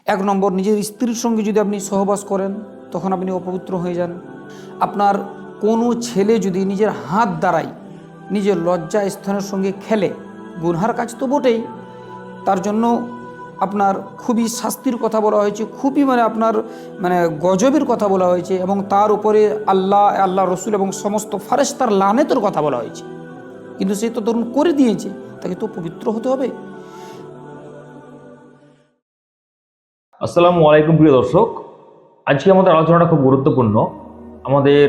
এক নম্বর, নিজের স্ত্রীর সঙ্গে যদি আপনি সহবাস করেন তখন আপনি অপবিত্র হয়ে যান। আপনার কোনো ছেলে যদি নিজের হাত দ্বারাই নিজের লজ্জা স্থানের সঙ্গে খেলে, গুনহার কাজ তো বটেই, তার জন্য আপনার খুবই শাস্তির কথা বলা হয়েছে, খুবই আপনার গজবের কথা বলা হয়েছে, এবং তার উপরে আল্লাহ রসুল এবং সমস্ত ফারেস্তার লানেতের কথা বলা হয়েছে। কিন্তু সে তো ধরুন করে দিয়েছে, তাকে তো পবিত্র হতে হবে। আসসালামু আলাইকুম প্রিয় দর্শক, আজকে আমাদের আলোচনাটা খুব গুরুত্বপূর্ণ। আমাদের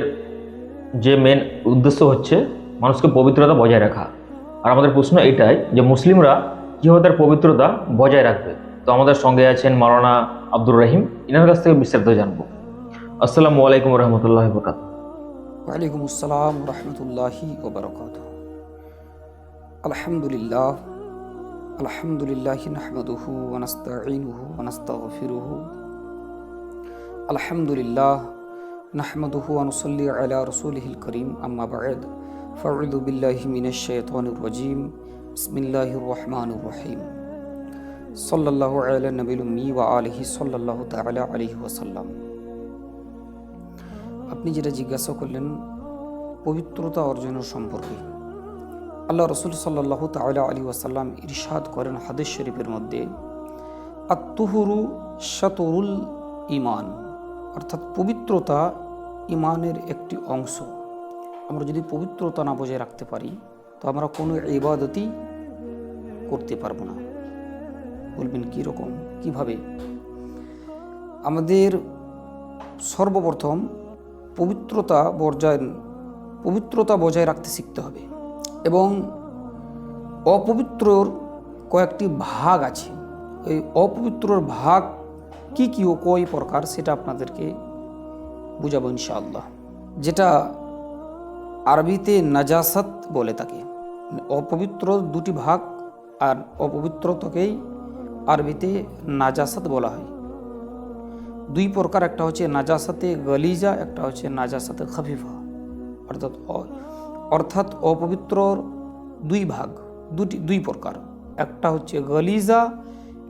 যে মেন উদ্দেশ্য হচ্ছে মানুষকে পবিত্রতা বজায় রাখা। আর আমাদের প্রশ্ন এটাই যে মুসলিমরা কীভাবে তার পবিত্রতা বজায় রাখবে। তো আমাদের সঙ্গে আছেন মাওলানা আব্দুর রহিম, ইনার কাছ থেকে বিস্তারিত জানবো। আসসালামু আলাইকুম রহমতুল্লাহ বরকাত। ওয়ালাইকুম আসসালাম রহমতুল্লাহি ওয়া বারাকাতুহু। আলহামদুলিল্লাহ নাহমাদুহু ওয়া নাস্তাঈনুহু ওয়া নাস্তাগফিরুহু। আলহামদুলিল্লাহ নাহমাদুহু ওয়া নুসাল্লি আলা রাসূলিহিল কারীম, আম্মা বা'দ। ফাউযু বিল্লাহি মিনাশ শাইতানির রাজীম। বিসমিল্লাহির রহমানির রহিম। সাল্লাল্লাহু আলা নবিয়্যিল উম্মি ওয়া আলিহি সাল্লাল্লাহু তাআলা আলাইহি ওয়াসাল্লাম। আপনি যেটা জিজ্ঞাসা করলেন পবিত্রতা অর্জনের সম্পর্কে, আল্লাহ রসুল সাল্লাল্লাহু তাআলা আলাইহি ওয়াসাল্লাম ইরশাদ করেন হাদিস শরীফের মধ্যে, আত-তুহুরু শাতরুল ঈমান, অর্থাৎ পবিত্রতা ঈমানের একটি অংশ। আমরা যদি পবিত্রতা না বজায় রাখতে পারি তো আমরা কোনো ইবাদতই করতে পারবো না। বলবেন কীরকম, কীভাবে? আমাদের সর্বপ্রথম পবিত্রতা বজায় রাখতে শিখতে হবে, এবং অপবিত্রর কয়েকটি ভাগ আছে। এই অপবিত্রর ভাগ কি কি ও কয় প্রকার সেটা আপনাদেরকে বুঝাবো ইনশাআল্লাহ। যেটা আরবিতে নাজাসাত বলে থাকে। অপবিত্র দুটি ভাগ, আর অপবিত্রতাকেই আরবিতে নাজাসাত বলা হয়। দুই প্রকার, একটা হচ্ছে নাজাসাতে গলিজা, একটা হচ্ছে নাজাসাতে খাফিফা। অর্থাৎ অপবিত্রর দুই ভাগ, দুই প্রকার, একটা হচ্ছে গলিজা,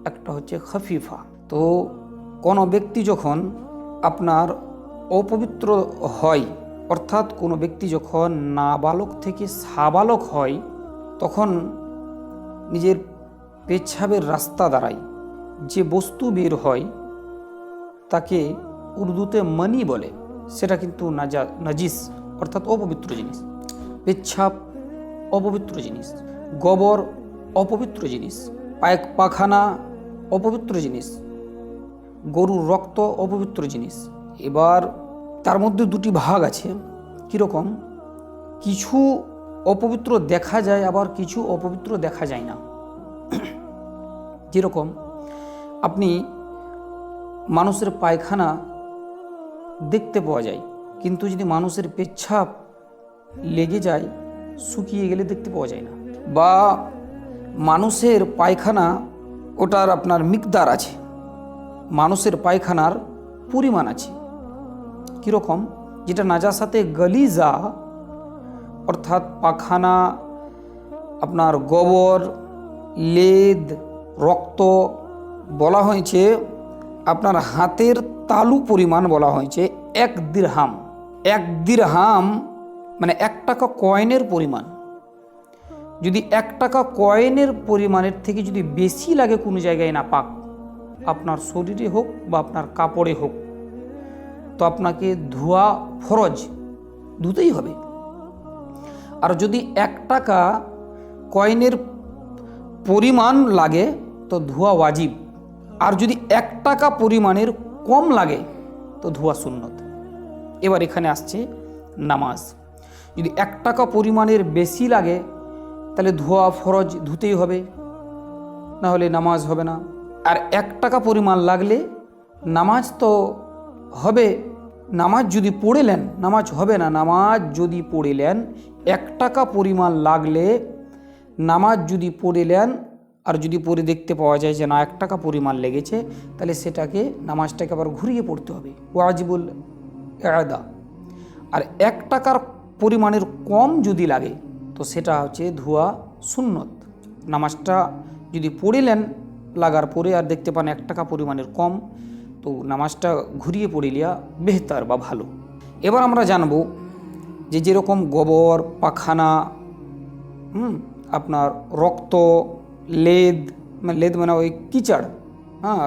একটা হচ্ছে খাফিফা। তো কোনো ব্যক্তি যখন আপনার অপবিত্র হয়, অর্থাৎ কোনো ব্যক্তি যখন নাবালক থেকে সাবালক হয়, তখন নিজের পেচ্ছাবের রাস্তা দ্বারাই যে বস্তু বের হয় তাকে উর্দুতে মানি বলে। সেটা কিন্তু নাজিস, অর্থাৎ অপবিত্র জিনিস। পেচ্ছাব অপবিত্র জিনিস, গোবর অপবিত্র জিনিস, পায়খানা অপবিত্র জিনিস, গরুর রক্ত অপবিত্র জিনিস। এবার তার মধ্যে দুটি ভাগ আছে। কীরকম? কিছু অপবিত্র দেখা যায়, আবার কিছু অপবিত্র দেখা যায় না। যেরকম আপনি মানুষের পায়খানা দেখতে পাওয়া যায়, কিন্তু যদি মানুষের পেচ্ছাব লেগে যায়, শুকিয়ে গেলে দেখতে পাওয়া যায় না। বা মানুষের পায়খানা, ওটার আপনার মিকদার আছে, মানুষের পায়খানার পরিমাণ আছে। কীরকম? যেটা নাজাসাতে গলিজা, অর্থাৎ পায়খানা, আপনার গোবর, লেদ, রক্ত বলা হয়েছে আপনার হাতের তালু পরিমাণ বলা হয়েছে 1 দিরহাম। 1 দিরহাম মানে 1 টাকা কয়েনের পরিমাণ। যদি 1 টাকা কয়েনের পরিমাণের থেকে যদি বেশি লাগে কোনো জায়গায় নাপাক, আপনার শরীরে হোক বা আপনার কাপড়ে হোক, তো আপনাকে ধোয়া ফরজ, ধুতেই হবে। আর যদি 1 টাকা কয়েনের পরিমাণ লাগে তো ধোয়া ওয়াজিব। আর যদি 1 টাকা পরিমাণের কম লাগে তো ধোয়া সুন্নত। এবার এখানে আসছে নামাজ। যদি 1 টাকা পরিমাণের বেশি লাগে তাহলে ধোয়া ফরজ, ধুতেই হবে, না হলে নামাজ হবে না। আর 1 টাকা পরিমাণ লাগলে নামাজ তো হবে, নামাজ যদি পড়েলেন নামাজ হবে না। নামাজ যদি পড়েলেন 1 টাকা পরিমাণ লাগলে নামাজ যদি পড়েলেন, আর যদি পড়ে দেখতে পাওয়া যায় যে না 1 টাকা পরিমাণ লেগেছে, তাহলে সেটাকে নামাজটাকে আবার ঘুরিয়ে পড়তে হবে, ওয়াজিবুল ইআদা। আর 1 টাকার পরিমাণের কম যদি লাগে তো সেটা হচ্ছে ধোয়া সুন্নত। নামাজটা যদি পড়িলেন লাগার পরে আর দেখতে পান 1 টাকা পরিমাণের কম, তো নামাজটা ঘুরিয়ে পড়িলিয়া বেহতার বা ভালো। এবার আমরা জানব যে যেরকম গোবর, পাখানা, আপনার রক্ত, লেদ মানে ওই কিচড়, হ্যাঁ,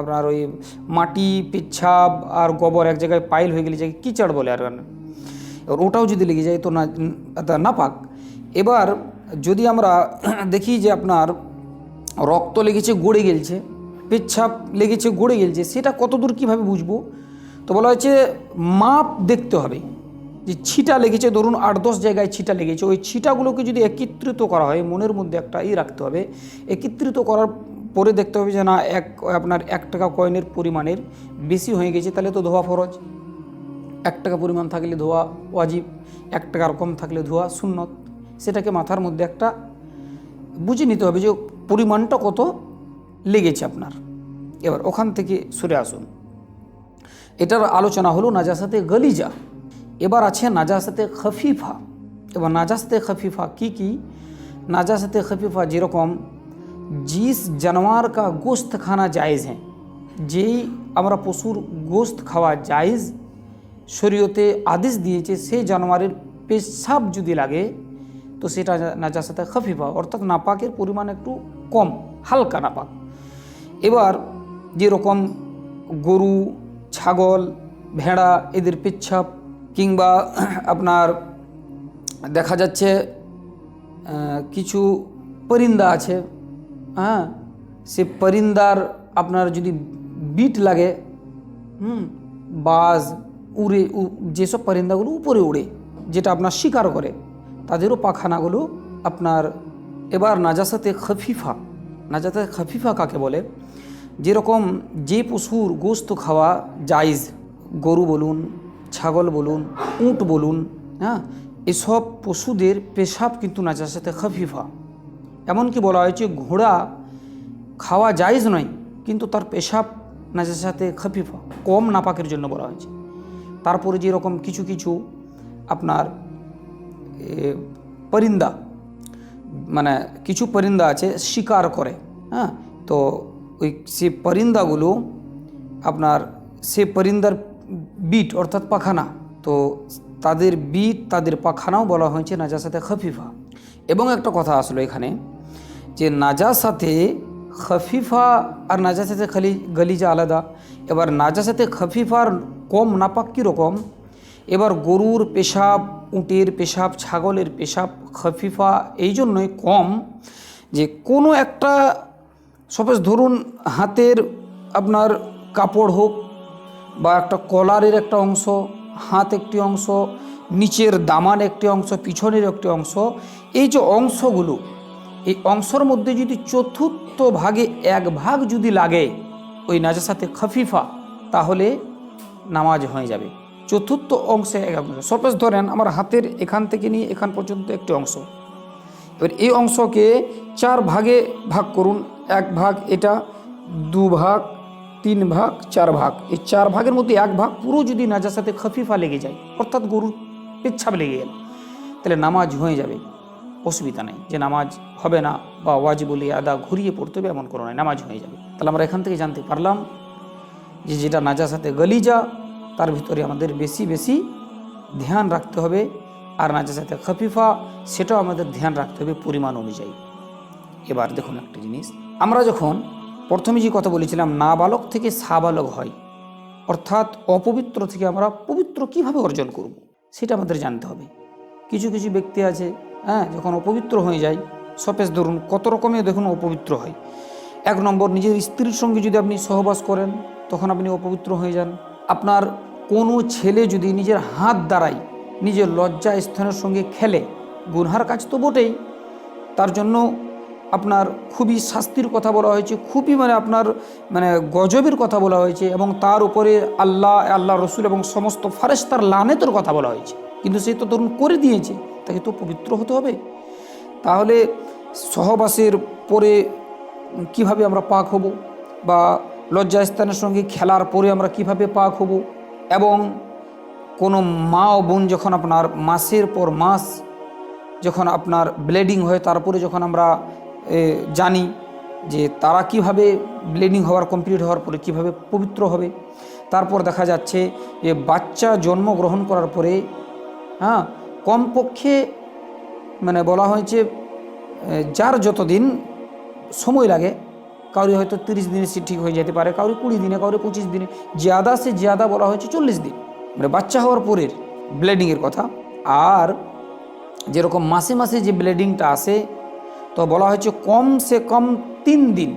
আপনার ওই মাটি, পেচ্ছাপ আর গোবর এক জায়গায় পাইল হয়ে গেলে যাকে কিচড় বলে। আর এবার ওটাও যদি লেগে যায় তো নাপাক। এবার যদি আমরা দেখি যে আপনার রক্ত লেগেছে গড়ে গেলছে, পেচ্ছাপ লেগেছে গড়ে গেলছে, সেটা কতদূর কীভাবে বুঝবো? তো বলা হচ্ছে মাপ দেখতে হবে যে ছিটা লেগেছে, ধরুন 8-10 জায়গায় ছিটা লেগেছে, ওই ছিটাগুলোকে যদি একত্রিত করা হয়, মনের মধ্যে একটা রাখতে হবে, একত্রিত করার পরে দেখতে হবে যে না আপনার 1 টাকা কয়েনের পরিমাণের বেশি হয়ে গেছে, তাহলে তো ধোয়া ফরজ। 1 টাকা পরিমাণ থাকলে ধোয়া ওয়াজিব, 1 টাকার কম থাকলে ধোয়া সুন্নত। সেটাকে মাথার মধ্যে একটা বুঝে নিতে হবে যে পরিমাণটা কত লেগেছে আপনার। এবার ওখান থেকে সরে আসুন। এটার আলোচনা হলো নাজাসাতে গলিজা। এবার আছে নাজাসাতে খফিফা। এবার নাজাসাতে খফিফা কি? নাজাসাতে খফিফা যেরকম जिस जानवर का गोश्त खाना जायज़ है, যেই আমরা পশুর গোস্ত খাওয়া জায়েজ শরীয়তে আদেশ দিয়েছে, সেই জানোয়ারের পেশাব যদি লাগে তো সেটা নাজাসাতে খফিফা, অর্থাৎ নাপাকের পরিমাণ একটু কম, হালকা নাপাক। এবার যেরকম গরু, ছাগল, ভেড়া এদের পেচ্ছাপ, কিংবা আপনার দেখা যাচ্ছে কিছু পরিন্দা আছে, হ্যাঁ, সে পরিন্দার আপনার যদি বিট লাগে, বাজ উড়ে, যেসব পরিন্দাগুলো উপরে উড়ে, যেটা আপনার শিকার করে, তাদেরও পাখানাগুলো আপনার। এবার নাজাসাতে খফিফা, নাজাসাতে খফিফা কাকে বলে? যেরকম যে পশুর গোস্ত খাওয়া জায়েজ, গরু বলুন, ছাগল বলুন, উট বলুন, হ্যাঁ, এসব পশুদের পেশাব কিন্তু নাজাসাতে খফিফা। এমনকি বলা হয়েছে ঘোড়া খাওয়া জায়েজ নয়, কিন্তু তার পেশাব নাজাসাতে খফিফা, কম নাপাকের জন্য বলা হয়েছে। তারপরে যেরকম কিছু আপনার পরিন্দা, মানে কিছু পরিন্দা আছে শিকার করে, হ্যাঁ, তো ওই সে পরিন্দাগুলো আপনার, সে পরিন্দার বিট অর্থাৎ পাখানা, তো তাদের বিট, তাদের পাখানাও বলা হয়েছে নাজাসাতে খফিফা। এবং একটা কথা আসলো এখানে যে নাজাসাতে খফিফা আর নাজাসাতে গলিজা আলাদা। এবার নাজাসাতে খফিফার কম নাপাক কীরকম? এবার গরুর পেশাব, উটের পেশাব, ছাগলের পেশাব খফিফা এই জন্যই কম যে কোনো একটা, সপোজ ধরুন হাতের আপনার কাপড় হোক, বা একটা কলারের একটা অংশ, হাত একটি অংশ, নিচের দামান একটি অংশ, পিছনের একটি অংশ, এই যে অংশগুলো, এই অংশের মধ্যে যদি 1/4 ভাগে 1 ভাগ যদি লাগে ওই নাজাসাতে খফিফা, তাহলে নামাজ হয়ে যাবে। 1/4 অংশে 1 অংশ, সপোজ ধরেন আমার হাতের এখান থেকে নিয়ে এখান পর্যন্ত একটি অংশ, এবার এই অংশকে 4 ভাগে ভাগ করুন। 1 ভাগ এটা, 2 ভাগ, 3 ভাগ, 4 ভাগ। এই 4 ভাগের মধ্যে 1 ভাগ পুরো যদি নাজাসাতে খফিফা লেগে যায়, অর্থাৎ গরুর পেচ্ছাপ লেগে গেল, তাহলে নামাজ হয়ে যাবে, অসুবিধা নেই যে নামাজ হবে না বা ওয়াজিবুল আদা ঘুরিয়ে পড়তে হবে এমন কোনো নয়, নামাজ হয়ে যাবে। তাহলে আমরা এখান থেকে জানতে পারলাম যে যেটা নাজাসাতে গলিজা তার ভিতরে আমাদের বেশি ধ্যান রাখতে হবে, আর নাজাসাতে খফিফা সেটাও আমাদের ধ্যান রাখতে হবে পরিমাণ অনুযায়ী। এবার দেখুন একটা জিনিস, আমরা যখন প্রথমে যে কথা বলেছিলাম নাবালক থেকে সাবালক হয়, অর্থাৎ অপবিত্র থেকে আমরা পবিত্র কিভাবে অর্জন করব সেটা আমাদের জানতে হবে। কিছু ব্যক্তি আছে, হ্যাঁ, যখন অপবিত্র হয়ে যায়, সপোজ ধরুন কত রকমের দেখুন অপবিত্র হয়। 1 নম্বর, নিজের স্ত্রীর সঙ্গে যদি আপনি সহবাস করেন তখন আপনি অপবিত্র হয়ে যান। আপনার কোনো ছেলে যদি নিজের হাত দ্বারাই নিজের লজ্জা স্থানের সঙ্গে খেলে, গুনহার কাজ তো বটেই, তার জন্য আপনার খুবই শাস্তির কথা বলা হয়েছে, খুবই আপনার গজবের কথা বলা হয়েছে, এবং তার উপরে আল্লাহ রসুল এবং সমস্ত ফারেস্তার লানেতের কথা বলা হয়েছে। কিন্তু সে তো ধরুন করে দিয়েছে, তাকে তো পবিত্র হতে হবে। তাহলে সহবাসের পরে কিভাবে আমরা পাক হব, বা লজ্জাস্থানের সঙ্গে খেলার পরে আমরা কিভাবে পাক হব, এবং কোনো মা ও বোন যখন আপনার মাসের পর মাস যখন আপনার ব্লিডিং হয়, তারপরে যখন আমরা জানি যে তারা কিভাবে ব্লিডিং হওয়ার কমপ্লিট হওয়ার পরে কিভাবে পবিত্র হবে। তারপর দেখা যাচ্ছে যে বাচ্চা জন্মগ্রহণ করার পরে কমপক্ষে মানে বলা হয়েছে যার যতদিন সময় লাগে, কাউরি হয়তো 30 দিনে সে ঠিক হয়ে যেতে পারে, কাউরি 20 দিনে, কাউরি 25 দিনে, জ্যাদা সে জ্যাদা বলা হয়েছে 40 দিন, মানে বাচ্চা হওয়ার পরের ব্লিডিংয়ের কথা। আর যেরকম মাসে মাসে যে ব্লিডিংটা আসে তো বলা হয়েছে কম সে কম 3 দিন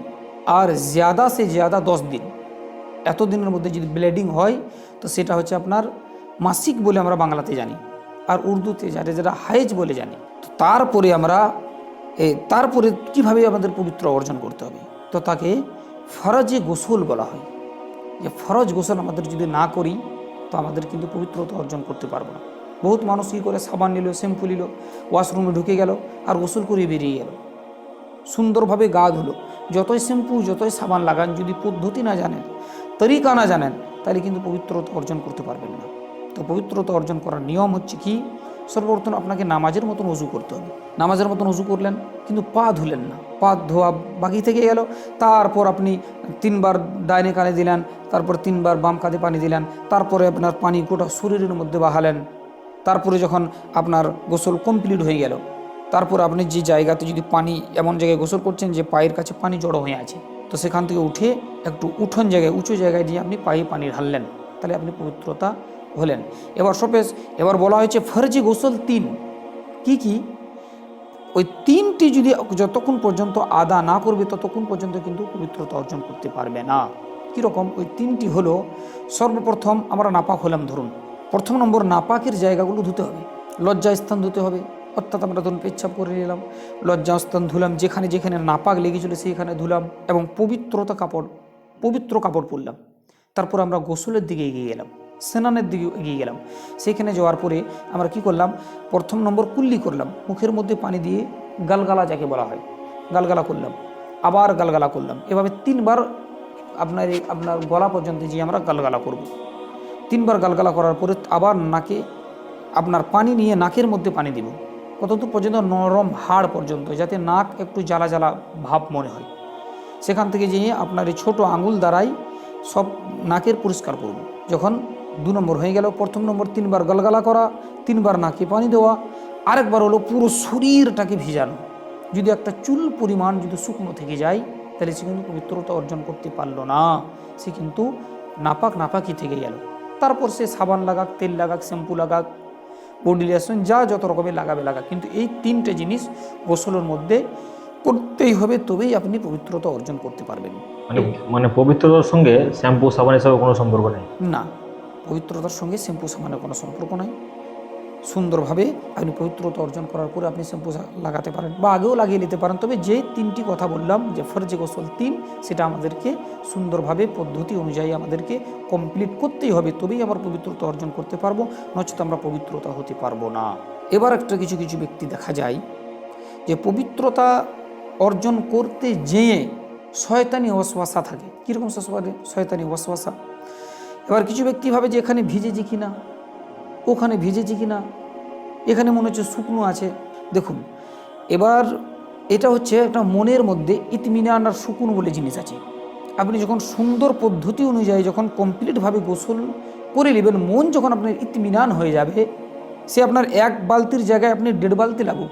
আর জ্যাদা সে জ্যাদা 10 দিন। এত দিনের মধ্যে যদি ব্লিডিং হয় তো সেটা হচ্ছে আপনার মাসিক বলে আমরা বাংলাতে জানি, আর উর্দুতে যারা হায়েজ বলে জানি। তো তারপরে কিভাবে আমাদের পবিত্র অর্জন করতে হবে, তো তাকে ফরজে গোসল বলা হয়। যে ফরজ গোসল আমাদের যদি না করি তো আমাদের কিন্তু পবিত্রতা অর্জন করতে পারবো না। বহুত মানুষ কী করে, সাবান নিল, শ্যাম্পু নিল, ওয়াশরুমে ঢুকে গেল আর গোসল করে বেরিয়ে গেল, সুন্দরভাবে গা ধুলো। যতই শ্যাম্পু যতই সাবান লাগান, যদি পদ্ধতি না জানেন, তরিকা না জানেন, তাহলে কিন্তু পবিত্রতা অর্জন করতে পারবেন না। তো পবিত্রতা অর্জন করার নিয়ম হচ্ছে কি, সর্বপ্রথম আপনাকে নামাজের মতন উজু করতে হবে। নামাজের মতন উজু করলেন কিন্তু পা ধুলেন না, পা ধোয়া বাকি থেকে গেল। তারপর আপনি 3 বার ডাইনে কানে দিলেন, তারপর 3 বার বাম কাঁধে পানি দিলেন, তারপরে আপনার পানি গোটা শরীরের মধ্যে বাহালেন। তারপরে যখন আপনার গোসল কমপ্লিট হয়ে গেল, তারপর আপনি যে জায়গাতে যদি পানি, এমন জায়গায় গোসল করছেন যে পায়ের কাছে পানি জড়ো হয়ে আছে, তো সেখান থেকে উঠে একটু উঠোন জায়গায়, উঁচু জায়গায় দিয়ে আপনি পায়ে পানি ঢাললেন, তাহলে আপনি পবিত্রতা হলেন। এবার বলা হয়েছে ফরজি গোসল 3। কি ওই 3টি যদি যতক্ষণ পর্যন্ত আদা না করবে ততক্ষণ পর্যন্ত কিন্তু পবিত্রতা অর্জন করতে পারবে না। কীরকম? ওই 3টি হলো, সর্বপ্রথম আমরা নাপাক হলাম, ধরুন প্রথম নম্বর নাপাকের জায়গাগুলো ধুতে হবে, লজ্জাস্থান ধুতে হবে। অর্থাৎ আমরা ধরুন পেচ্ছাপ করে নিলাম, লজ্জাস্থান ধুলাম, যেখানে যেখানে নাপাক লেগেছিল সেইখানে ধুলাম এবং পবিত্র কাপড় পরলাম। তারপর আমরা গোসলের দিকে এগিয়ে গেলাম, স্নানের দিকে এগিয়ে গেলাম। সেখানে যাওয়ার পরে আমরা কি করলাম, প্রথম নম্বর কুল্লি করলাম, মুখের মধ্যে পানি দিয়ে গালগালা যাকে বলা হয়, গালগালা করলাম, আবার গালগালা করলাম। এভাবে 3 বার আপনার গলা পর্যন্ত যে আমরা গালগালা করব। 3 বার গালগালা করার পরে আবার নাকে আপনার পানি নিয়ে নাকের মধ্যে পানি দিব, কতদূর পর্যন্ত, নরম হাড় পর্যন্ত, যাতে নাক একটু জ্বালা জ্বালা ভাব মনে হয়। সেখান থেকে যেয়ে আপনার এই ছোটো আঙুল দ্বারাই সব নাকের পরিষ্কার করব। যখন 2 নম্বর হয়ে গেল, প্রথম নম্বর 3 বার গালগালা করা, 3 বার নাকে পানি দেওয়া, আরেকবার হলো পুরো শরীরটাকে ভিজানো। যদি একটা চুল পরিমাণ যদি শুকনো থেকে যায় তাহলে সে কিন্তু পবিত্রতা অর্জন করতে পারলো না, সে কিন্তু নাপাকি থেকে গেল। তারপর সে সাবান লাগাক, তেল লাগাক, শ্যাম্পু লাগাক, বডি লোশন যা যত রকমের লাগাবে, কিন্তু এই 3টে জিনিস গোসলের মধ্যে করতেই হবে, তবেই আপনি পবিত্রতা অর্জন করতে পারবেন। মানে পবিত্রতার সঙ্গে শ্যাম্পু সাবান হিসাবে কোনো সম্পর্ক নেই? না, পবিত্রতার সঙ্গে শ্যাম্পু সাবানের কোনো সম্পর্ক নাই। সুন্দরভাবে আপনি পবিত্রতা অর্জন করার পরে আপনি শ্যাম্পু লাগাতে পারেন বা আগেও লাগিয়ে নিতে পারেন। তবে যে 3টি কথা বললাম যে ফরজে গোসল 3, সেটা আমাদেরকে সুন্দরভাবে পদ্ধতি অনুযায়ী আমাদেরকে কমপ্লিট করতেই হবে, তবেই আমরা পবিত্রতা অর্জন করতে পারবো, নচেত আমরা পবিত্রতা হতে পারবো না। এবার একটা কিছু ব্যক্তি দেখা যায় যে পবিত্রতা অর্জন করতে যেয়ে শয়তানি ওয়াসওয়াসা থাকে। কীরকম শয়তানি ওয়াসওয়াসা? এবার কিছু ব্যক্তি ভাবে যে এখানে ভিজেছি কিনা, ওখানে ভিজেছি কিনা, এখানে মনে হচ্ছে শুকনো আছে। দেখুন, এবার এটা হচ্ছে একটা মনের মধ্যে ইতমিনান আর সুকুন বলে জিনিস আছে। আপনি যখন সুন্দর পদ্ধতি অনুযায়ী যখন কমপ্লিটভাবে গোসল করে নেবেন, মন যখন আপনার ইতমিনান হয়ে যাবে, সে আপনার 1 বালতির জায়গায় আপনি 1.5 বালতি লাগুক,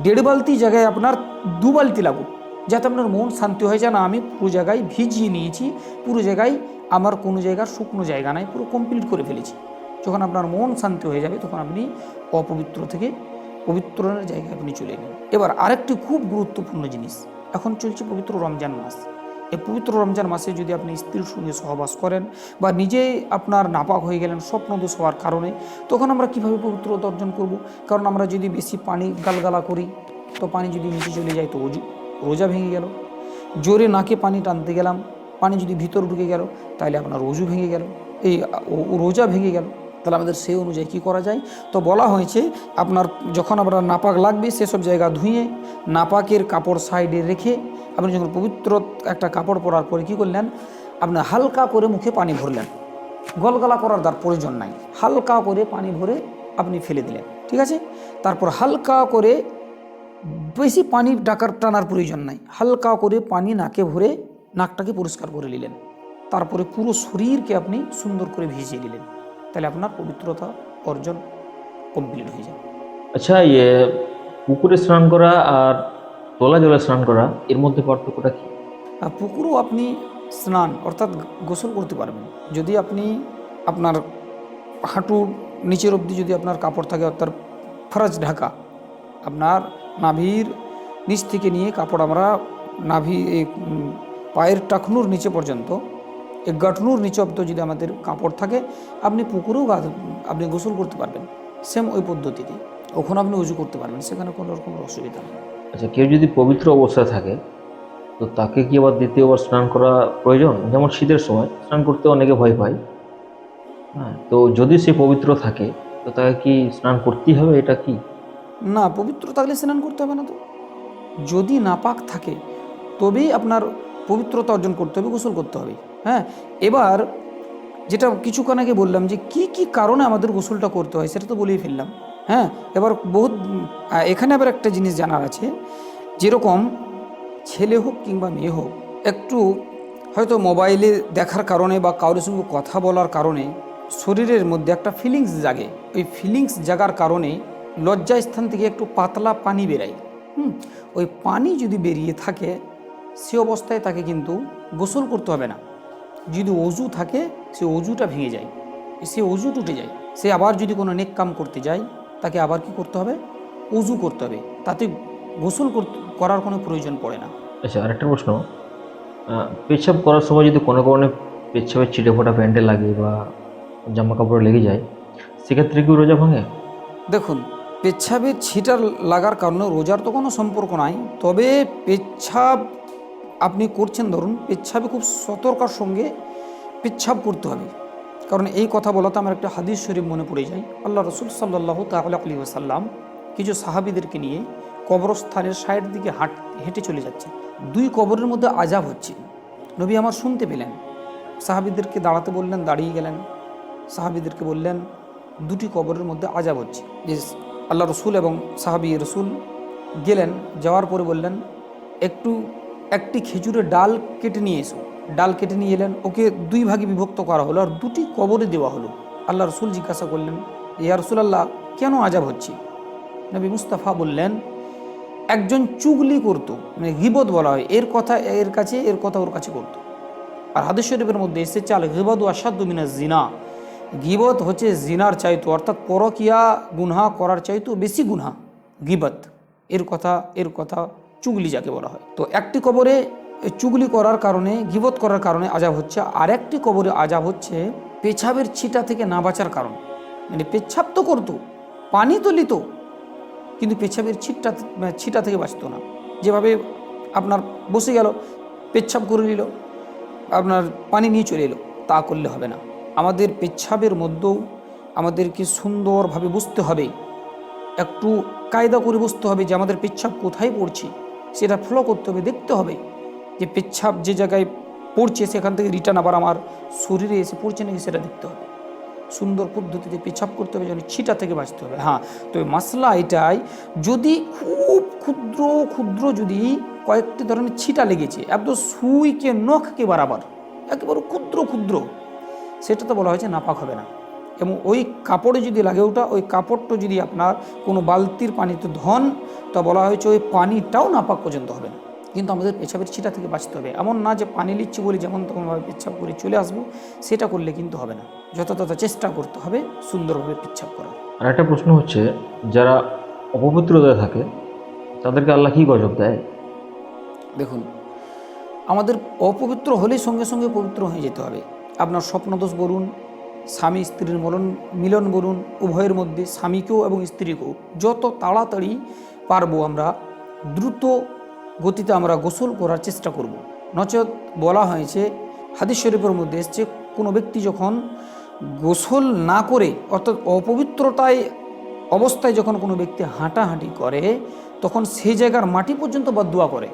1.5 বালতি জায়গায় আপনার 2 বালতি লাগুক, যাতে আপনার মন শান্তি হয়ে যায় না আমি পুরো জায়গায় ভিজিয়ে নিয়েছি, পুরো জায়গায় আমার কোনো জায়গার শুকনো জায়গা নাই, পুরো কমপ্লিট করে ফেলেছি। যখন আপনার মন শান্তি হয়ে যাবে তখন আপনি অপবিত্র থেকে পবিত্রের জায়গায় আপনি চলে নেন। এবার আরেকটি খুব গুরুত্বপূর্ণ জিনিস, এখন চলছে পবিত্র রমজান মাস। এই পবিত্র রমজান মাসে যদি আপনি স্ত্রীর সঙ্গে সহবাস করেন বা নিজেই আপনার নাপাক হয়ে গেলেন স্বপ্নদোষ হওয়ার কারণে, তখন আমরা কিভাবে পবিত্রতা অর্জন করব? কারণ আমরা যদি বেশি পানি গালগালা করি তো পানি যদি নিচে চলে যায় তো রোজা ভেঙে গেল। জোরে নাকে পানি টানতে গেলাম, পানি যদি ভিতর ঢুকে গেল তাহলে আপনার রোজা ভেঙে গেল, রোজা ভেঙে গেল। তাহলে আমাদের সেই অনুযায়ী কী করা যায়? তো বলা হয়েছে আপনার যখন আপনার নাপাক লাগবে সেসব জায়গা ধুয়ে নাপাকের কাপড় সাইডে রেখে আপনি যখন পবিত্র একটা কাপড় পরার পরে কী করলেন, আপনার হালকা করে মুখে পানি ভরলেন, গলগলা করার তার প্রয়োজন নাই, হালকা করে পানি ভরে আপনি ফেলে দিলেন, ঠিক আছে? তারপর হালকা করে বেশি পানি টানার প্রয়োজন নাই, হালকা করে পানি নাকে ভরে নাকটাকে পরিষ্কার করে নিলেন, তারপরে পুরো শরীরকে আপনি সুন্দর করে ভিজিয়ে নিলেন, তাহলে আপনার পবিত্রতা অর্জন কমপ্লিট হয়ে যাবে। আচ্ছা, পুকুরে স্নান করা আর তোলা জলে স্নান করা এর মধ্যে পার্থক্যটা কি? আর পুকুরও আপনি স্নান অর্থাৎ গোসল করতে পারবেন যদি আপনি আপনার হাঁটুর নিচের অবধি যদি আপনার কাপড় থাকে, অর্থাৎ ফরাজ ঢাকা, আপনার নাভির নিচ থেকে নিয়ে কাপড় আমরা পায়ের টাকনুর নিচে পর্যন্ত, এই গাঁটনুর নিচে অব্দি যদি আমাদের কাপড় থাকে, আপনি পুকুরেও আপনি গোসল করতে পারবেন সেম ওই পদ্ধতিতে, ওখানে আপনি উজু করতে পারবেন, সেখানে কোনো রকম অসুবিধা নেই। আচ্ছা, কেউ যদি পবিত্র অবস্থায় থাকে তো তাকে কি আবার দ্বিতীয়বার স্নান করা প্রয়োজন? যেমন শীতের সময় স্নান করতে অনেকে ভয় পায়। হ্যাঁ, তো যদি সে পবিত্র থাকে তো তাকে কি স্নান করতেই হবে, এটা কি? না, পবিত্র থাকলে স্নান করতে হবে না তো। যদি নাপাক থাকে তবেই আপনার পবিত্রতা অর্জন করতে হবে, গোসল করতে হবে। হ্যাঁ, এবার যেটা কিছুক্ষণ আগে বললাম যে কি কি কারণে আমাদের গোসলটা করতে হয় সেটা তো বলেই ফেললাম। হ্যাঁ, এবার এখানে আবার একটা জিনিস জানার আছে, যেরকম ছেলে হোক কিংবা মেয়ে হোক, একটু হয়তো মোবাইলে দেখার কারণে বা কারোর সঙ্গে কথা বলার কারণে শরীরের মধ্যে একটা ফিলিংস জাগে, ওই ফিলিংস জাগার কারণে লজ্জা স্থান থেকে একটু পাতলা পানি বেরায়। ওই পানি যদি বেরিয়ে থাকে সে অবস্থায় তাকে কিন্তু গোসল করতে হবে না। যদি অজু থাকে সে অজুটা ভেঙে যায়, সে অজু টুটে যায়, সে আবার যদি কোনো নেক কাম করতে যায় তাকে আবার কি করতে হবে, অজু করতে হবে, তাতে গোসল করার কোনো প্রয়োজন পড়ে না। আচ্ছা, আরেকটা প্রশ্ন, পেচ্ছাপ করার সময় যদি কোনো কারণে পেচ্ছাপের ছিটে ফোটা প্যান্টে লাগে বা জামা কাপড়ে লেগে যায়, সেক্ষেত্রে কি রোজা ভাঙে? দেখুন, পেচ্ছাবের ছিটার লাগার কারণে রোজার তো কোনো সম্পর্ক নাই, তবে পেচ্ছাব আপনি করছেন, ধরুন পেচ্ছাবে খুব সতর্কতার সঙ্গে পেচ্ছাব করতে হবে। কারণ এই কথা বলাতে আমার একটা হাদিস শরীফ মনে পড়ে যায়, আল্লাহ রসুল সাল্লাল্লাহু তাআলা আলাইহি ওয়াসাল্লাম কিছু সাহাবীদেরকে নিয়ে কবরস্থানের সাইড দিকে হেঁটে চলে যাচ্ছে, দুই কবরের মধ্যে আযাব হচ্ছে, নবী আমার শুনতে পেলেন, সাহাবীদেরকে দাঁড়াতে বললেন, দাঁড়িয়ে গেলেন, সাহাবীদেরকে বললেন দুটি কবরের মধ্যে আযাব হচ্ছে। যে আল্লাহ রসুল এবং সাহাবী রসুল গেলেন, যাওয়ার পরে বললেন একটি খেজুরের ডাল কেটে নিয়ে এসো, ডাল কেটে নিয়ে এলেন, ওকে দুই ভাগে বিভক্ত করা হলো আর দুটি কবরে দেওয়া হলো। আল্লাহ রসুল জিজ্ঞাসা করলেন, ইয়া রাসূলুল্লাহ কেন আযাব হচ্ছে? নবী মুস্তাফা বললেন, একজন চুগলি করতো, মানে গীবত বলা হয়, এর কথা এর কাছে, এর কথা ওর কাছে করতো। আর হাদিস শরীফের মধ্যে এসেছে আল গীবাতু আশাদ্দু মিনাজ জিনা, গীবত হচ্ছে জিনার চাইতো, অর্থাৎ পরকিয়া গুনহা করার চাইতো বেশি গুনহা গীবত। এর কথা চুগলি যাকে বলা হয়। তো একটি কবরে চুগলি করার কারণে, গীবত করার কারণে আযাব হচ্ছে, আর একটি কবরে আযাব হচ্ছে পেছাবের ছিটা থেকে না বাঁচার কারণ। মানে পেচ্ছাব তো করতো, পানি তো লিত, কিন্তু পেচ্ছাবের ছিটা থেকে বাঁচতো না। যেভাবে আপনার বসে গেল, পেচ্ছাব করে নিল, আপনার পানি নিয়ে চলে এলো, তা করলে হবে না। আমাদের পেচ্ছাবের মধ্যেও আমাদেরকে সুন্দরভাবে বুঝতে হবে, একটু কায়দা করে বুঝতে হবে যে আমাদের পেচ্ছাব কোথায় পড়ছে, সেটা ফলো করতে হবে, দেখতে হবে যে পেচ্ছাব যে জায়গায় পড়ছে সেখান থেকে রিটার্ন আবার আমার শরীরে এসে পড়ছে নাকি সেটা দেখতে হবে। সুন্দর পদ্ধতিতে পেচ্ছাব করতে হবে, যেন ছিটা থেকে বাঁচতে হবে। হ্যাঁ, তো মাসলা এটাই, যদি খুব ক্ষুদ্র ক্ষুদ্র যদি কয়েকটি ধরনের ছিটা লেগেছে, একদম সুইকে নখকে বরাবর, একেবারে ক্ষুদ্র ক্ষুদ্র, সেটা তো বলা হয়েছে নাপাক হবে না। এবং ওই কাপড়ে যদি লাগে ওটা, ওই কাপড়টা যদি আপনার কোনো বালতির পানিতে ধন, তা বলা হয়েছে ওই পানিটাও নাপাক পর্যন্ত হবে না। কিন্তু আমাদের পেছাবের ছিটা থেকে বাঁচতে হবে, এমন না যে পানি লিচ্ছি বলি যেমন তখনভাবে পেচ্ছাপ করে চলে আসবো, সেটা করলে কিন্তু হবে না। যথাযথ চেষ্টা করতে হবে সুন্দরভাবে পেচ্ছাপ করার। আর একটা প্রশ্ন হচ্ছে, যারা অপবিত্রতায় থাকে তাদেরকে আল্লাহ কি গজব দেয়? দেখুন, আমাদের অপবিত্র হলেই সঙ্গে সঙ্গে পবিত্র হয়ে যেতে হবে। আপনার স্বপ্নদোষ বলুন, স্বামী স্ত্রীর মিলন বলুন, উভয়ের মধ্যে স্বামীকেও এবং স্ত্রীকেও যত তাড়াতাড়ি পারবো আমরা দ্রুত গতিতে আমরা গোসল করার চেষ্টা করব। নচেত বলা হয়েছে, হাদিস শরীফের মধ্যে এসছে, কোনো ব্যক্তি যখন গোসল না করে, অর্থাৎ অপবিত্রতায় অবস্থায় যখন কোনো ব্যক্তি হাঁটাহাঁটি করে, তখন সেই জায়গার মাটি পর্যন্ত বদদুয়া করে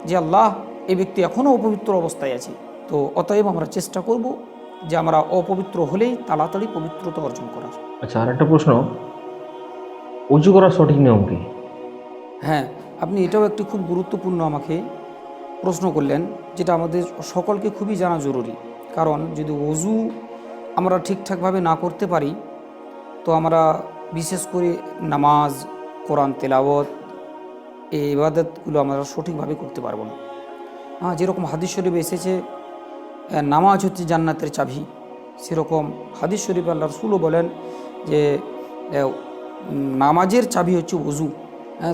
যে আল্লাহ, এই ব্যক্তি এখনও অপবিত্র অবস্থায় আছে। তো অতএব আমরা চেষ্টা করব যে আমরা অপবিত্র হলেই তাড়াতাড়ি পবিত্রতা অর্জন করার। আচ্ছা, আর একটা প্রশ্ন, উজু করার সঠিক নিয়ম কি? হ্যাঁ, আপনি এটাও একটি খুব গুরুত্বপূর্ণ আমাকে প্রশ্ন করলেন, যেটা আমাদের সকলকে খুবই জানা জরুরি। কারণ যদি ওযু আমরা ঠিকঠাকভাবে না করতে পারি, তো আমরা বিশেষ করে নামাজ, কোরআন তেলাওয়াত, এই ইবাদতগুলো আমরা সঠিকভাবে করতে পারবো না। যেরকম হাদিস শরীফে এসেছে নামাজ হচ্ছে জান্নাতের চাবি, সেরকম হাদিস শরীফে আল্লাহ রাসূলও বলেন যে নামাজের চাবি হচ্ছে ওযু।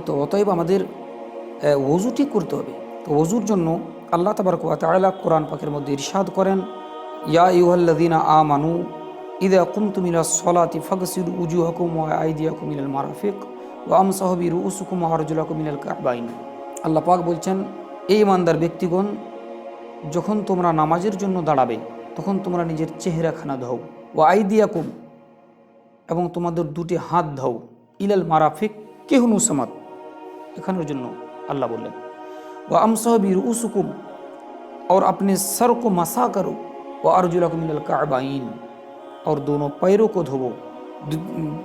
তো অতএব আমাদের ওযু ঠিক করতে হবে। তো ওযুর জন্য আল্লাহ তাবারক ওয়া তাআলা কোরআন পাকের মধ্যে ইরশাদ করেন, ইয়া আইয়ুহাল্লাযীনা আমানু ইযা কুমতুম ইলাস সলাতি ফাগসিলু উজুহাকুম ওয়া আইদিয়াকুম ইলাল মারাফিক ওয়া আমসাহু বিরুউসিকুম ওয়া আরজুলাকুম ইলাল কাবাইন। আল্লাহ পাক বলছেন, এই ইমানদার ব্যক্তিগণ, যখন তোমরা নামাজের জন্য দাঁড়াবে তখন তোমরা নিজের চেহারাখানা ধোও, ওয়া আইদিয়াকুম, এবং তোমাদের দুটি হাত ধোও, ইলাল মারাফিক কেহুনুসামাত, এখানের জন্য अल्लाह बोलें, व अमसह बिरुउसुकुम, और अपने सर को मसा करो, व अर्जुलकुम मिनल काबाइन, और दोनों पैरों को धोवो।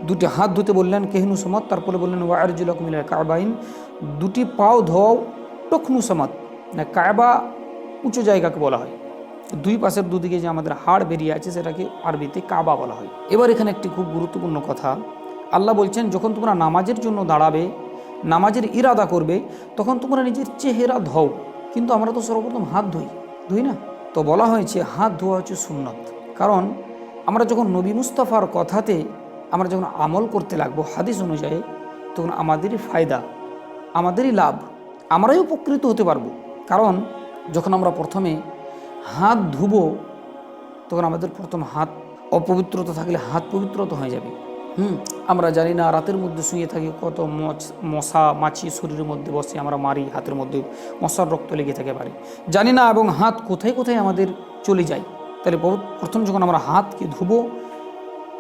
দুটি হাত ধুতে বললেন কেহনু সমাত, তারপরে বললেন ওয়া আরজুলাকুম মিনাল কাবাইন, দুটি পাও ধোও টখনু সমাত, না কাবা উঁচু জায়গাকে বলা হয়। দুই পাশের দুদিকে যে আমাদের হাড় বেরিয়ে আছে সেটাকে আরবিতে কাবা বলা হয়। এবার এখানে একটি খুব গুরুত্বপূর্ণ কথা, আল্লাহ বলছেন যখন তোমরা নামাজের জন্য দাঁড়াবে, নামাজের ইরাদা করবে, তখন তোমরা নিজের চেহারা ধোও। কিন্তু আমরা তো সর্বপ্রথম হাত ধুই না। তো বলা হয়েছে হাত ধোয়া হচ্ছে সুন্নত। কারণ আমরা যখন নবী মুস্তাফার কথাতে আমরা যখন আমল করতে লাগবো হাদিস অনুযায়ী, তখন আমাদেরই ফায়দা, আমাদেরই লাভ, আমরাই উপকৃত হতে পারবো। কারণ যখন আমরা প্রথমে হাত ধুবো, তখন আমাদের প্রথম হাত অপবিত্রতা থাকলে হাত পবিত্রতা হয়ে যাবে। আমরা জানি না, রাতের মধ্যে শুয়ে থাকি, কত মশা মাছি শরীরের মধ্যে বসে, আমরা মারি, হাতের মধ্যে মশার রক্ত লেগে থাকে পারে, জানি না, এবং হাত কোথায় কোথায় আমাদের চলে যায়। তাহলে প্রথম যখন আমরা হাতকে ধুবো,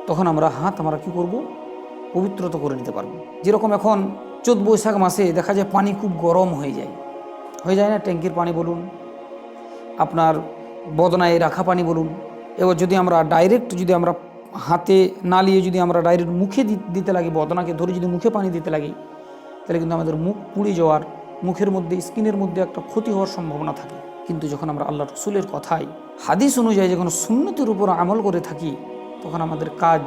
তখন আমরা কী করব, পবিত্রতা করে নিতে পারবো। যেরকম এখন চৈত বৈশাখ মাসে দেখা যায় পানি খুব গরম হয়ে যায় না, ট্যাঙ্কির পানি বলুন, আপনার বদনায় রাখা পানি বলুন। এবার যদি আমরা ডাইরেক্ট আমরা হাতে না নিয়ে যদি আমরা ডাইরেক্ট মুখে দিতে লাগি, বদনাকে ধরে যদি মুখে পানি দিতে লাগি, তাহলে কিন্তু আমাদের মুখ পুড়ে যাওয়ার, মুখের মধ্যে স্কিনের মধ্যে একটা ক্ষতি হওয়ার সম্ভাবনা থাকে। কিন্তু যখন আমরা আল্লাহ রসুলের কথায় হাদিস অনুযায়ী যখন সুন্নতের উপর আমল করে থাকি, তখন আমাদের কাজ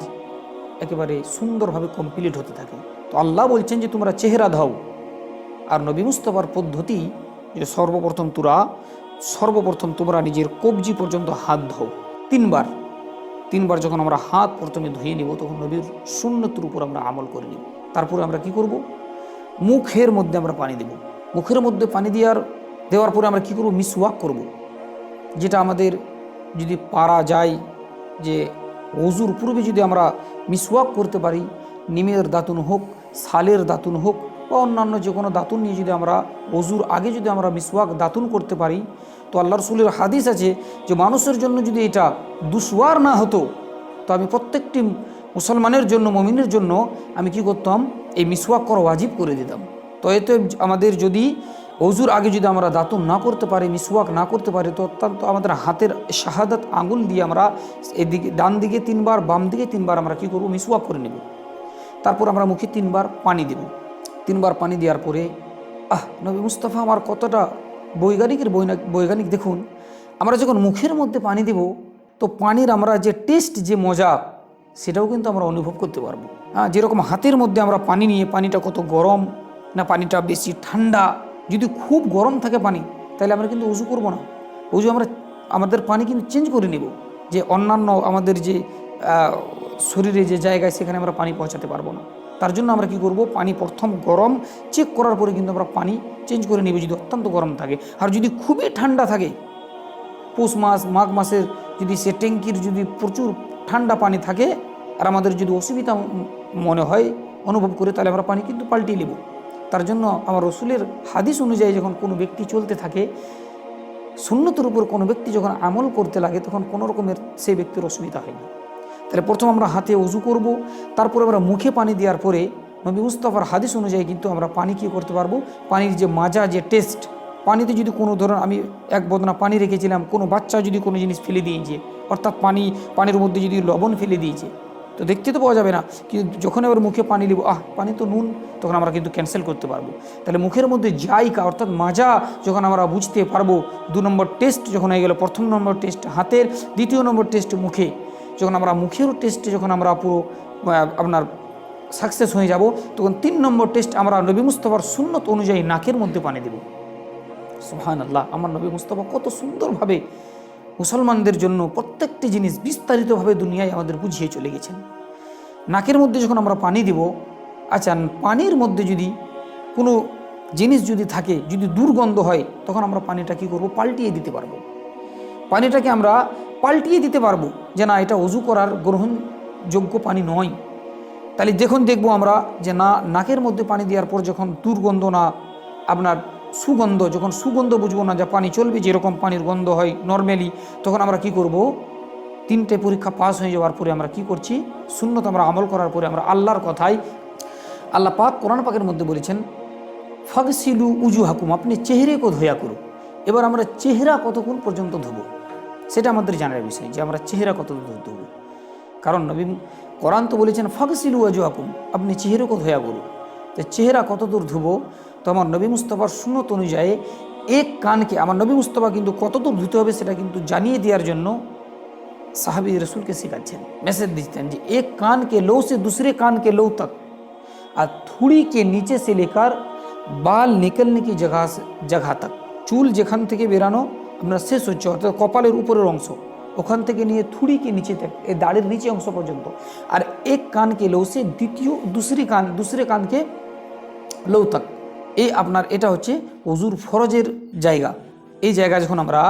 একেবারে সুন্দরভাবে কমপ্লিট হতে থাকে। তো আল্লাহ বলছেন যে তোমরা চেহারা ধাও, আর নবী মুস্তাফার পদ্ধতি যে সর্বপ্রথম তোমরা নিজের কবজি পর্যন্ত হাত ধাও তিনবার যখন আমরা হাত প্রথমে ধুয়ে নিব, তখন নবীর সুন্নতের উপর আমরা আমল করে নিব। তারপরে আমরা কি করব, মুখের মধ্যে আমরা পানি দেব। মুখের মধ্যে পানি দেওয়ার পরে আমরা কি করব, মিসওয়াক করব। যেটা আমাদের যদি পারা যায় যে ওযুর পূর্বে যদি আমরা মিসওয়াক করতে পারি, নিমের দাতুন হোক, সালের দাতুন হোক, বা অন্যান্য যে কোনো দাতুন নিয়ে যদি আমরা ওযুর আগে যদি আমরা মিসওয়াক দাতুন করতে পারি, তো আল্লাহ রসুলের হাদিস আছে যে মানুষের জন্য যদি এটা দুশওয়ার না হতো, তো আমি প্রত্যেকটি মুসলমানের জন্য, মুমিনের জন্য আমি কি করতাম, এই মিসওয়াক করা ওয়াজিব করে দিতাম। তো এতে আমাদের যদি ওযুর আগে যদি আমরা দাতুন না করতে পারি, মিসওয়াক না করতে পারি, তো অত্যন্ত আমাদের হাতের শাহাদাত আঙুল দিয়ে আমরা এদিকে ডান দিকে 3 বার, বাম দিকে 3 বার আমরা কি করব, মিসওয়াক করে নেব। তারপর আমরা মুখে 3 বার পানি দেব। 3 বার পানি দেওয়ার পরে নবী মুস্তাফা আমার কতটা বৈজ্ঞানিক দেখুন, আমরা যখন মুখের মধ্যে পানি দেব, তো পানির আমরা যে টেস্ট, যে মজা, সেটাও কিন্তু আমরা অনুভব করতে পারবো। যেরকম হাতের মধ্যে আমরা পানি নিয়ে, পানিটা কত গরম না পানিটা বেশি ঠান্ডা, যদি খুব গরম থাকে পানি, তাহলে আমরা কিন্তু ওযু করব না। ওযু আমাদের পানি কিন্তু চেঞ্জ করে নেব, যে অন্যান্য আমাদের যে শরীরে যে জায়গায়, সেখানে আমরা পানি পৌঁছাতে পারবো না। তার জন্য আমরা কি করব, পানি প্রথম গরম চেক করার পরে কিন্তু আমরা পানি চেঞ্জ করে নেব, যদি অত্যন্ত গরম থাকে। আর যদি খুবই ঠান্ডা থাকে, পৌষ মাস, মাঘ মাসের যদি সে ট্যাঙ্কির যদি প্রচুর ঠান্ডা পানি থাকে, আর আমাদের যদি অসুবিধা মনে হয়, অনুভব করে, তাহলে আমরা পানি কিন্তু পাল্টিয়ে নেব। তার জন্য আমার রসুলের হাদিস অনুযায়ী যখন কোনো ব্যক্তি চলতে থাকে, সুন্নতের উপর কোনো ব্যক্তি যখন আমল করতে লাগে, তখন কোনো রকমের সেই ব্যক্তির অসুবিধা হয় না। তাহলে প্রথম আমরা হাতে ওযু করব, তারপরে আমরা মুখে পানি দেওয়ার পরে নবী মুস্তাফার হাদিস অনুযায়ী কিন্তু আমরা পানি কী করতে পারবো, পানির যে মাজা, যে টেস্ট, পানিতে যদি কোনো ধরুন আমি 1 বদনা পানি রেখেছিলাম, কোনো বাচ্চা যদি কোনো জিনিস ফেলে দিয়েছে, অর্থাৎ পানির মধ্যে যদি লবণ ফেলে দিয়েছে, তো তো দেখতে তো পাওয়া যাবে না, কিন্তু যখন এবার মুখে পানি নিব, পানি তো নুন, তখন আমরা কিন্তু ক্যান্সেল করতে পারবো। তাহলে মুখের মধ্যে জায়গা অর্থাৎ মাজা যখন আমরা বুঝতে পারবো, 2 নম্বর টেস্ট যখন হয়ে গেল, প্রথম নম্বর টেস্ট হাতের, 2য় নম্বর টেস্ট মুখে, যখন আমরা মুখের টেস্টে যখন আমরা পুরো আপনার সাকসেস হয়ে যাব, তখন 3 নম্বর টেস্ট আমরা নবী মুস্তাফার সুন্নত অনুযায়ী নাকের মধ্যে পানি দেব। সুবহানাল্লাহ, আমার নবী মুস্তাফা কত সুন্দরভাবে মুসলমানদের জন্য প্রত্যেকটি জিনিস বিস্তারিতভাবে দুনিয়ায় আমাদের বুঝিয়ে চলে গেছেন। নাকের মধ্যে যখন আমরা পানি দিব, আচ্ছা পানির মধ্যে যদি কোনো জিনিস যদি থাকে, যদি দুর্গন্ধ হয়, তখন আমরা পানিটা কী করব, পাল্টিয়ে দিতে পারবো। পানিটাকে আমরা পাল্টিয়ে দিতে পারবো যে না, এটা ওযু করার গ্রহণযোগ্য পানি নয়। তাহলে যখন দেখবো আমরা যে না, নাকের মধ্যে পানি দেওয়ার পর যখন দুর্গন্ধ না আপনার সুগন্ধ, যখন সুগন্ধ বুঝবো না যে পানি চলবে, যেরকম পানির গন্ধ হয় নর্মালি, তখন আমরা কি করব, 3টে পরীক্ষা পাস হয়ে যাওয়ার পরে আমরা কি করছি, সুন্নত আমরা আমল করার পরে আমরা আল্লাহর কথায়, আল্লাহ পাক কোরআন পাকের মধ্যে বলেছেন ফাগসিলু উজুহাকুম, আপনি চেহারাকে ধোয়া করো। এবার আমরা চেহারা কতক্ষণ পর্যন্ত ধোবো সেটা আমাদের জানার বিষয়, যে আমরা চেহারা কত ধোবো। কারণ নবী কোরআন তো বলেছেন ফাগসিলু উজুহাকুম, আপনি চেহারাকে ধোয়া করো। তো চেহারা কত দূর ধুবো, তো আমার নবী মুস্তাফার সুন্নত অনুযায়ী এক কানকে, আমার নবী মুস্তাফা কিন্তু কত দূর ধুতে হবে সেটা কিন্তু জানিয়ে দেওয়ার জন্য সাহাবী রসুলকে শেখাচ্ছেন, মেসেজ দিচ্ছেন যে एक कान के लो से दूसरे कान के लो तक और थुड़ी के नीचे से लेकर बाल निकलने की जगह तक, চুল যেখান থেকে বেরানো আপনার শেষ হচ্ছে অর্থাৎ কপালের উপরের অংশ, ওখান থেকে নিয়ে থুড়িকে নিচে তক, এই দাড়ির নিচে অংশ পর্যন্ত। আর এক কানকে লো সে दूसरे कान के লো तक, এই আপনার এটা হচ্ছে ওযুর ফরজের জায়গা। এই জায়গা যখন আমরা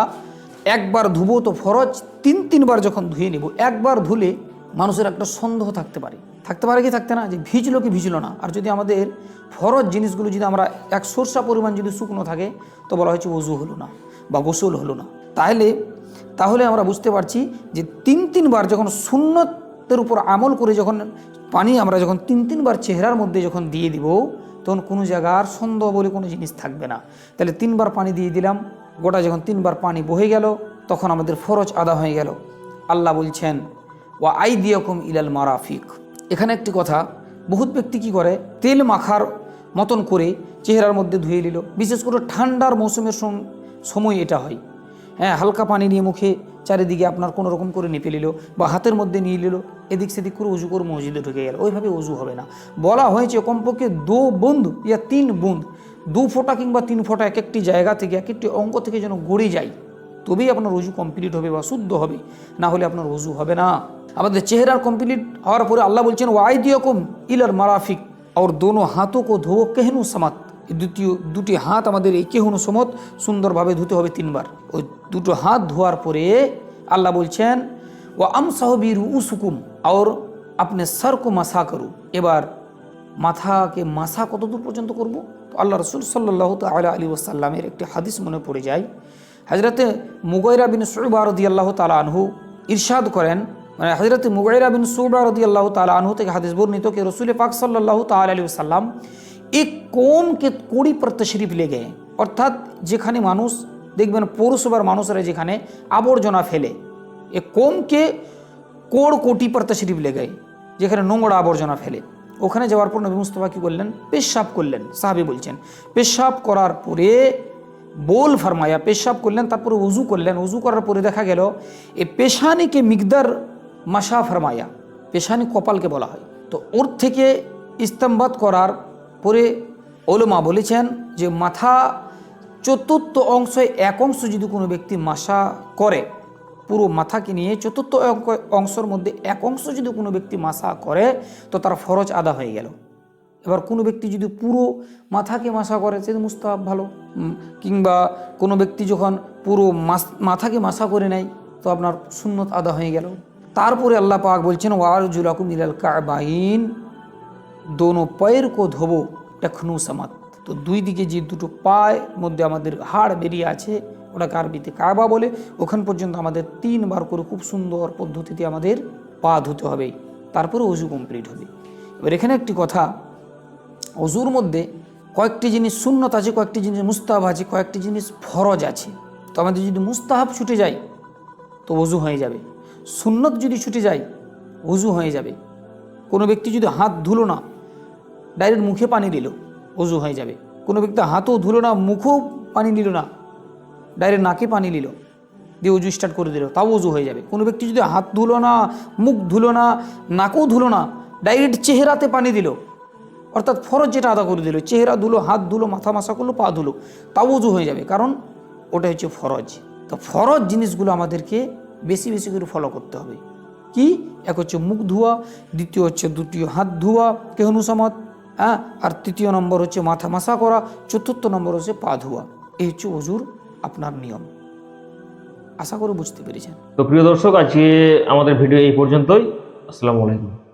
একবার ধুবো, তো ফরজ 3 বার যখন ধুয়ে নেব, একবার ধুলে মানুষের একটা সন্দেহ থাকতে পারে কি থাকতে না, যে ভিজলো কি ভিজলো না। আর যদি আমাদের ফরজ জিনিসগুলো যদি আমরা 1 সরষা পরিমাণ যদি শুকনো থাকে, তো বলা হচ্ছে ওযু হলো না বা গোসল হলো না। তাহলে আমরা বুঝতে পারছি যে 3 বার যখন সুন্নতের উপর আমল করে যখন পানি আমরা যখন 3 বার চেহারার মধ্যে যখন দিয়ে দিব, তখন কোনো জায়গার সন্দেহ বলে কোনো জিনিস থাকবে না। তাহলে 3 বার পানি দিয়ে দিলাম, গোটা যখন 3 বার পানি বহে গেল, তখন আমাদের ফরজ আদা হয়ে গেল। আল্লাহ বলছেন ওয়া আইদিয়াকুম ইলাল মারাফিক। এখানে একটি কথা, বহুত ব্যক্তি কি করে, তেল মাখার মতন করে চেহারার মধ্যে ধুয়ে নিল, বিশেষ করে ঠান্ডার মৌসুমের সময় এটা হয়। হ্যাঁ, হালকা পানি নিয়ে মুখে চারিদিকে আপনার কোনো রকম করে নেপে নিল বা হাতের মধ্যে নিয়ে নিল, এদিক সেদিক করে উজু করে মসজিদে ঢুকে গেল, ওইভাবে উজু হবে না। বলা হয়েছে কমপক্ষে 2 বুঁদ ইয়া 3 বুঁদ, 2 ফোঁটা কিংবা 3 ফোঁটা এক একটি জায়গা থেকে, এক একটি অঙ্গ থেকে যেন গড়ে যায়, তবেই আপনার উজু কমপ্লিট হবে বা শুদ্ধ হবে, না হলে আপনার উজু হবে না। আমাদের চেহারার কমপ্লিট হওয়ার পরে আল্লাহ বলছেন ওয়াইদিয়াকুম ইলাল মারাফিক, और दोनों हाथों को धो कहनु समत, দুটি হাত আমাদের এই কেহনু সমত সুন্দরভাবে ধুতে হবে 3 বার। ওই দুটো হাত ধোয়ার পরে আল্লাহ বলছেন ও আমসাহু বিরুউসুকুম, और अपने सर को मसा करो। এবার মাথাকে মাসা কত দূর পর্যন্ত করব, তো আল্লাহ রসুল সাল্লাল্লাহু তাআলা আলাইহি ওয়াসাল্লামের একটি হাদিস মনে পড়ে যায়। হযরতে মুগীরা বিন শুবা রাদিয়াল্লাহু তাআলা আনহু ইরশাদ করেন, মানে হযরত মুগীরা বিন শুবা রাদিয়াল্লাহু তাআলা আনহু থেকে হাদিস বর্ণিত कि रसूल पाक सल्लल्लाहु ताला अलैहि वसल्लम एक कौम के कोड़ी पर तशरीफ ले गए, অর্থাৎ যেখানে মানুষ দেখবেন পৌরসভার মানুষরা যেখানে আবর্জনা ফেলে, এক কৌমকে কোটি पर तशरीफ ले गए, যেখানে নোংরা আবর্জনা ফেলে, ওখানে যাওয়ার পর নবী মুস্তাফা কি করলেন, পেশাব করলেন। সাহাবী বলছেন পেশাব করার পরে बोल फरमाया, पेशाब করলেন, তারপরে উজু করলেন। উজু করার পরে দেখা গেল এই পেশানিকে মিকদার মাশা ফরমায়া, পেশানি কপালকে বলা হয়। তো ওর থেকে ইস্তেমবাত করার পরে ওলামা বলেছেন যে মাথা চতুর্থ অংশে এক অংশ যদি কোনো ব্যক্তি মাশা করে, পুরো মাথাকে নিয়ে চতুর্থ অংশের মধ্যে এক অংশ যদি কোনো ব্যক্তি মাশা করে, তো তার ফরজ আদা হয়ে গেল। এবার কোনো ব্যক্তি যদি পুরো মাথাকে মাসা করে, সেটা মুস্তাহাব ভালো, কিংবা কোনো ব্যক্তি যখন পুরো মাথাকে মাসা করে নেয়, তো আপনার সুন্নত আদা হয়ে গেল। তারপরে আল্লাহ পাক বলছেন ওয়ারজুলাকুম ইলাল কাবাইন, দোনো পায়ের কো ধোবো টাখনু সামাত। তো 2 দিকে যে দুটো পায়ের মধ্যে আমাদের হাড় বেরিয়ে আছে, ওটাকে আরবিতে কাবা বলে, ওখান পর্যন্ত আমাদের 3 বার করে খুব সুন্দর পদ্ধতিতে আমাদের পা ধুতে হবে, তারপরে ওযু কমপ্লিট হবে। এবার এখানে একটি কথা, ওযুর মধ্যে কয়েকটি জিনিস সুন্নত আছে, কয়েকটি জিনিস মুস্তাহাব আছে, কয়েকটি জিনিস ফরজ আছে। তো আমাদের যদি মুস্তাহাব ছুটে যায় তো ওযু হয়ে যাবে, সুন্নত যদি ছুটে যায় ওযু হয়ে যাবে। কোনো ব্যক্তি যদি হাত ধুলো না, ডাইরেক্ট মুখে পানি দিল, অজু হয়ে যাবে। কোনো ব্যক্তি হাতও ধুলো না, মুখেও পানি নিল না, ডাইরেক্ট নাকে পানি নিল, দিয়ে অজু স্টার্ট করে দিল, তাও অজু হয়ে যাবে। কোনো ব্যক্তি যদি হাত ধুলো না, মুখ ধুলো না, নাকও ধুলো না, ডাইরেক্ট চেহারাতে পানি দিল, অর্থাৎ ফরজ যেটা আদা করে দিল, চেহারা ধুলো, হাত ধুলো, মাথা মাসা করলো, পা ধুলো, তাও অজু হয়ে যাবে, কারণ ওটা হচ্ছে ফরজ। তো ফরজ জিনিসগুলো আমাদেরকে বেশি বেশি করে ফলো করতে হবে। কি? এক হচ্ছে মুখ ধোয়া, দ্বিতীয় হচ্ছে দুটিও হাত ধোয়া কেহনুসামত, হ্যাঁ, আর তৃতীয় নম্বর হচ্ছে মাথা মাসা করা, চতুর্থ নম্বর হচ্ছে পা ধোয়া। এই হচ্ছে অজুর আপনার নিয়ম। আশা করে বুঝতে পেরেছেন। তো প্রিয় দর্শক, আজকে আমাদের ভিডিও এই পর্যন্তই। আসসালামু আলাইকুম।